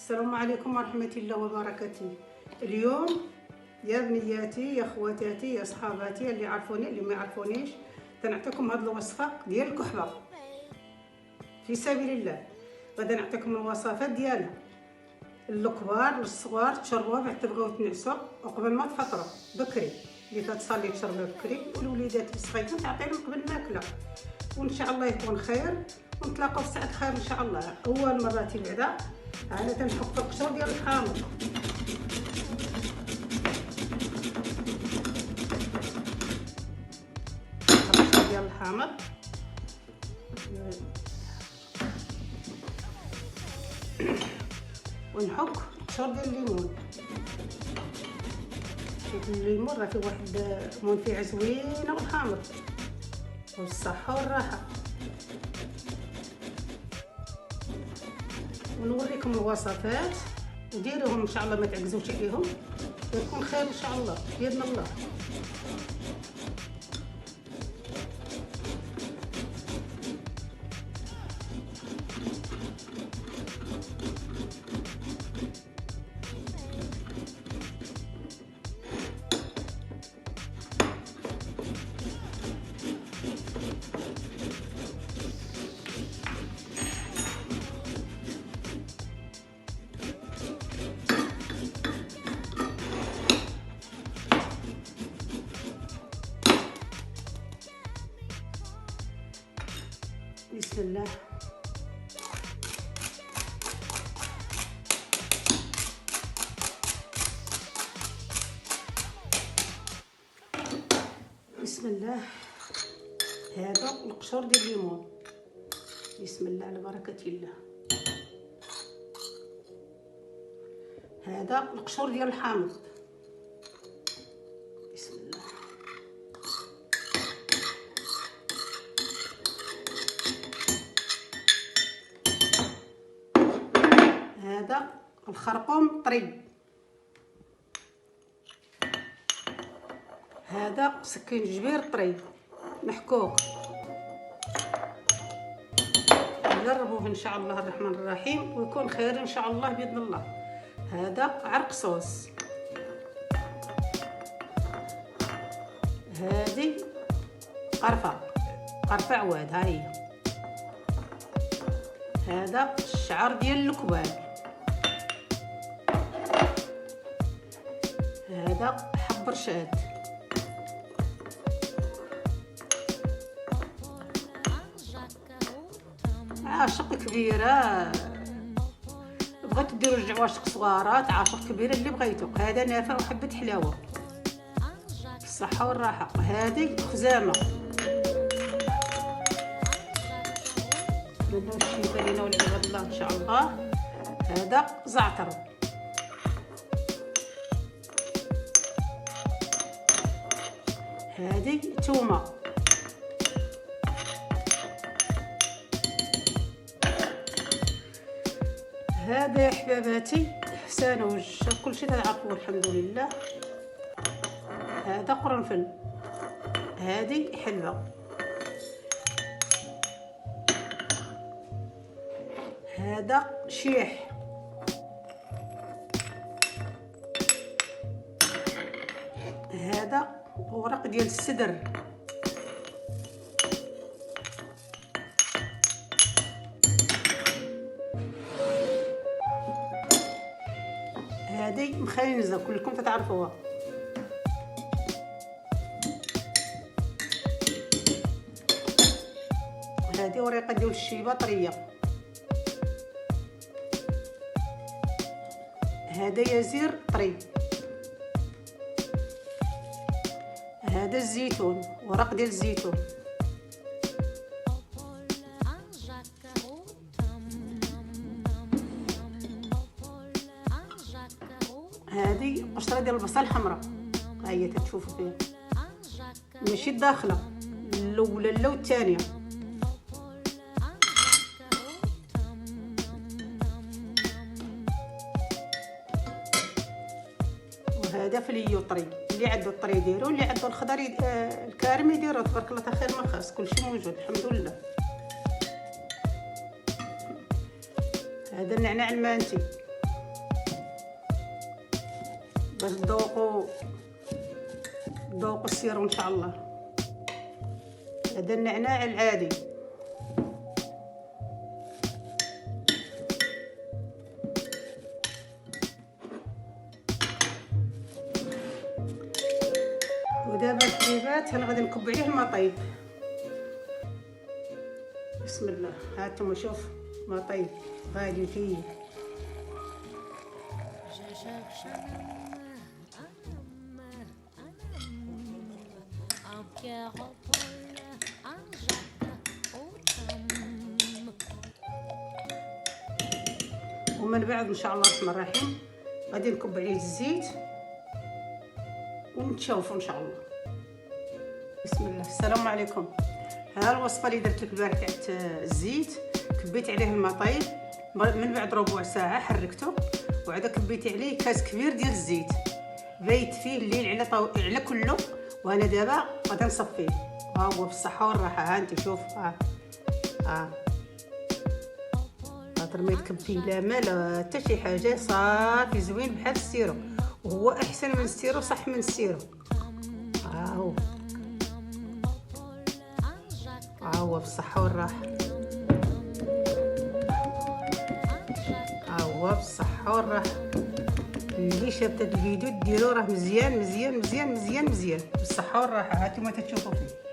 السلام عليكم ورحمة الله وبركاته. اليوم يا بنياتي يا خواتاتي يا صحاباتي اللي يعرفوني اللي ما يعرفونيش تنعطيكم هذه الوصفة ديال الكحبة في سبيل الله. غادي نعطيكم الوصفات ديالها للكبار للصغار تشربوها بعد تبغيو تنعسوا وقبل ما تفطروا بكري. اللي كتصلي تشربها بكري والوليدات الصغيرين تعطيهم قبل الماكله، وان شاء الله يكون خير ونتلاقاو في ساعه خير ان شاء الله. اول مره بعدا انا تنحط القشور ديال الحامض. القشور ديال الحامض ونحك القشور ديال الليمون. شوف الليمون راه فيه واحد منفعه زوينه والحامض والصحه والراحه. ونوريكم الوصفات وديروهم ان شاء الله، ما تعجزوش عليهم ويكون خير ان شاء الله باذن الله. بسم الله. بسم الله. هذا القشور ديال الليمون. بسم الله على بركة الله. هذا القشور ديال الحامض. بسم الله. هذا الخرقوم طري. هذا سكينجبير طري محكوك. جربوه ان شاء الله الرحمن الرحيم ويكون خير ان شاء الله باذن الله. هذا عرق صوص. هذه قرفه عواد ها هي. هذا الشعر ديال الكباب. هذا حب رشاد. عاشق كبيره بغيتو ديروا رجع عاشق صغارات عاشق كبيره اللي بغيتو. هذا نافع وحبه حلاوه بالصحه والراحه. هذه خزامه لنا الشفاء لنا والعباد الله ان شاء الله. هذا زعتر. هذه تومه. هذا يا حباباتي حسان وجه كلشي تعرفوه الحمد لله. هذا قرنفل. هذه حلوه. هذا شيح. هذا ورق ديال السدر. هذه مخينزه كلكم تتعرفوها. هذه ورقه ديال الشيبه طريه. هذا يزير طري. هذا الزيتون ورق ديال الزيتون. هذه قشره ديال البصل الحمراء ها هي تتشوفوا فيها ماشي الداخله الاولى لا والثانيه. وهذا فليو طري. اللي عنده الطري يديرو، اللي عنده الخضر الكارم يديرو. تبارك الله خير ما خاص كلشي موجود الحمد لله. هذا النعناع المانتي. باش تذوقوا السيرو ان شاء الله. هذا النعناع العادي. ودابا الحليبات انا غادي نكب عليه الماء طيب. بسم الله. هانتوما شوف ما طيب غادي فيه. ومن بعد ان شاء الله الرحمن الرحيم غادي نكب عليه الزيت ونتشوفوا ان شاء الله. بسم الله. السلام عليكم. ها الوصفه اللي درت لك البارح تاع الزيت، كبيت عليه الماء طيب، من بعد ربع ساعه حركته، وعاد كبيت عليه كاس كبير ديال الزيت، بيت فيه الليل على كله. وانا دابا غادي نصفيه. ها هو بالصحه والراحه. ها انت شوف. ها رميت كبيه لا ما لا حتى شي حاجه، صافي زوين بحال السيرو، وهو احسن من السيرو، صح من السيرو. ها هو بالصحه والراحه. ها هو بالصحه والراحه. اللي شافت هذا الفيديو ديروا راه مزيان مزيان مزيان مزيان مزيان بالصحه والراحه. هانتوما تتشوفوا فيه.